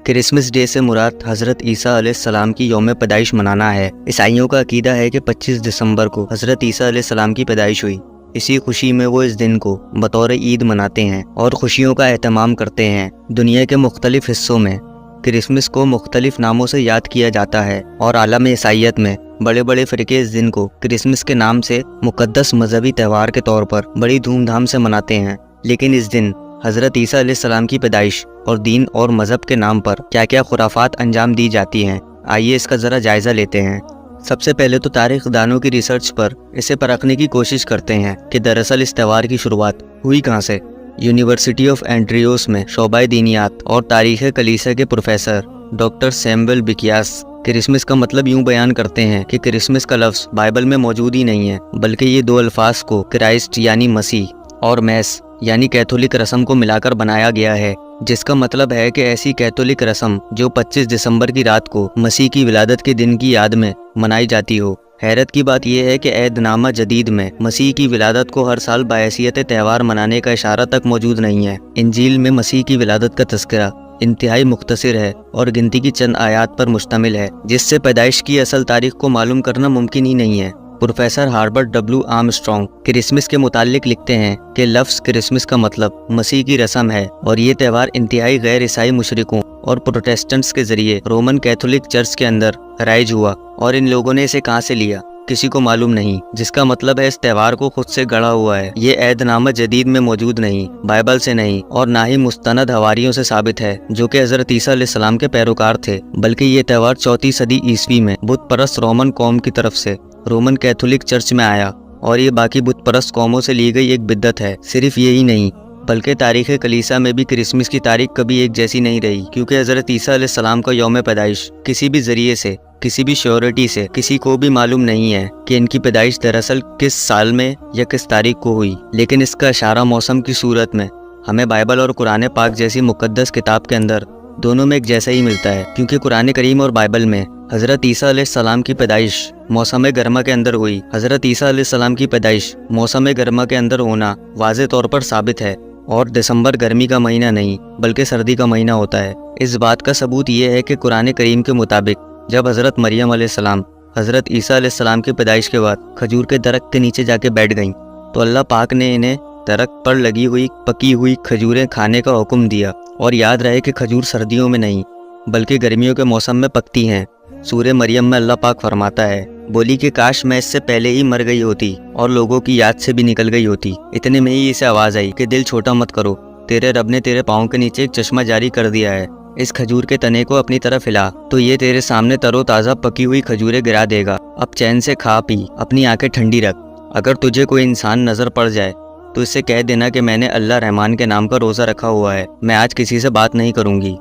Christmas day से मुराद हज़रत ईसा अलैहिस्सलाम की यौम पैदाइश मनाना है। ईसाइयों का अकीदा है कि 25 दिसंबर को हज़रत ईसा अलैहिस्सलाम की पैदाइश हुई। इसी खुशी में वो इस दिन को बतौर ईद मनाते हैं और खुशियों का एहतमाम करते हैं। दुनिया के मुख्तलिफ हिस्सों में क्रिसमस को मुख्तलिफ नामों से याद किया जाता है और आलम ईसाइयत में बड़े बड़े फ़िरके इस दिन को क्रिसमस के नाम से मुक़द्दस मजहबी त्यौहार के तौर पर बड़ी धूमधाम से मनाते हैं। लेकिन इस दिन हज़रत ईसा अलैहिस्सलाम की पैदाइश और दीन और मज़हब के नाम पर क्या क्या खुराफात अंजाम दी जाती हैं, आइए इसका ज़रा जायज़ा लेते हैं। सबसे पहले तो तारीख़ दानों की रिसर्च पर इसे परखने की कोशिश करते हैं कि दरअसल इस त्यौहार की शुरुआत हुई कहाँ से। यूनिवर्सिटी ऑफ एंड्रियोस में शोबाए दीनियात और तारीख़ कलीसिया के प्रोफेसर डॉक्टर सैमुअल बिकियास क्रिसमस का मतलब यूँ बयान करते हैं कि क्रिसमस का लफ्ज़ बाइबल में मौजूद ही नहीं है, बल्कि ये दो अल्फाज को क्राइस्ट यानी मसीह और मैस यानी कैथोलिक रस्म को मिलाकर बनाया गया है, जिसका मतलब है कि ऐसी कैथोलिक रस्म जो 25 दिसंबर की रात को मसीह की विलादत के दिन की याद में मनाई जाती हो। हैरत की बात यह है कि ऐदनामा जदीद में मसीह की विलादत को हर साल बायसियत त्यौहार मनाने का इशारा तक मौजूद नहीं है। इंजील में मसीह की विलादत का तज़किरा इंतहाई मुख्तसर है और गिनती की चंद आयात पर मुश्तमिल है, जिससे पैदाइश की असल तारीख को मालूम करना मुमकिन ही नहीं है। प्रोफेसर हार्बर्ट डब्ल्यू आर्मस्ट्रॉन्ग क्रिसमस के मुतालिक लिखते हैं कि लफ्ज़ क्रिसमस का मतलब मसीह की रस्म है और ये त्यौहार इंतहाई गैर ईसाई मुशरिकों और प्रोटेस्टेंट्स के जरिए रोमन कैथोलिक चर्च के अंदर राइज हुआ और इन लोगों ने इसे कहाँ से लिया किसी को मालूम नहीं, जिसका मतलब है इस त्यौहार को खुद से गढ़ा हुआ है। ये ऐदनामा जदीद में मौजूद नहीं, बाइबल से नहीं और ना ही मुस्तनद हवारियों से साबित है जो कि हज़रत ईसा अलैहिस्सलाम के पैरोकार थे, बल्कि ये त्यौहार 4वीं सदी ईस्वी में बुत परस्त रोमन कौम की तरफ से रोमन कैथोलिक चर्च में आया और ये बाकी बुत परस्त कौमों से ली गई एक बिद्दत है। सिर्फ यही नहीं बल्कि तारीख़ कलीसिया में भी क्रिसमस की तारीख कभी एक जैसी नहीं रही, क्योंकि हज़रत ईसा अलैहिस्सलाम का यौम पैदाइश किसी भी ज़रिए से, किसी भी श्योरिटी से किसी को भी मालूम नहीं है कि इनकी पैदाइश दरअसल किस साल में या किस तारीख को हुई। लेकिन इसका इशारा मौसम की सूरत में हमें बाइबल और कुरान पाक जैसी मुक़द्दस किताब के अंदर दोनों में एक जैसा ही मिलता है, क्योंकि कुरान करीम और बाइबल में हज़रत ईसा अलैहिस्सलाम की पैदाइश मौसम गर्मा के अंदर हुई। हज़रत ईसा अलैहिस्सलाम की पैदाइश मौसम गर्मा के अंदर होना वाज़े तौर पर साबित है और दिसंबर गर्मी का महीना नहीं बल्कि सर्दी का महीना होता है। इस बात का सबूत ये है कि कुरान करीम के मुताबिक जब हज़रत मरियम अलैहिस्सलाम हज़रत ईसा अलैहिस्सलाम की पैदाइश के बाद खजूर के दरख्त के नीचे जाके बैठ गईं, तो अल्लाह पाक ने इन्हें दरख्त पर लगी हुई पकी हुई खजूरें खाने का हुक्म दिया। और याद रहे कि खजूर सर्दियों में नहीं बल्कि गर्मियों के मौसम में पकती हैं। सूरह मरियम में अल्लाह पाक फरमाता है, बोली कि काश मैं इससे पहले ही मर गई होती और लोगों की याद से भी निकल गई होती। इतने में ही इसे आवाज़ आई कि दिल छोटा मत करो, तेरे रब ने तेरे पाँव के नीचे एक चश्मा जारी कर दिया है। इस खजूर के तने को अपनी तरफ हिला तो ये तेरे सामने तरोताज़ा पकी हुई खजूरें गिरा देगा। अब चैन से खा पी, अपनी आंखें ठंडी रख। अगर तुझे कोई इंसान नज़र पड़ जाए तो इससे कह देना कि मैंने अल्लाह रहमान के नाम का रोज़ा रखा हुआ है, मैं आज किसी से बात नहीं करूँगी।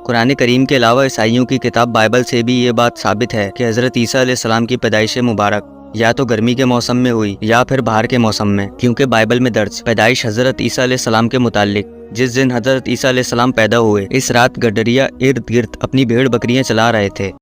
कुरान करीम के अलावा ईसाइयों की किताब बाइबल से भी ये बात साबित है कि हज़रत ईसा अलैहिस्सलाम की पैदाइश मुबारक या तो गर्मी के मौसम में हुई या फिर बाहर के मौसम में, क्योंकि बाइबल में दर्ज पैदाइश हज़रत ईसा अलैहिस्सलाम के मुतालिक जिस दिन हज़रत ईसा अलैहिस्सलाम पैदा हुए, इस रात गडरिया इर्द गिर्द अपनी भेड़ बकरियां चला रहे थे।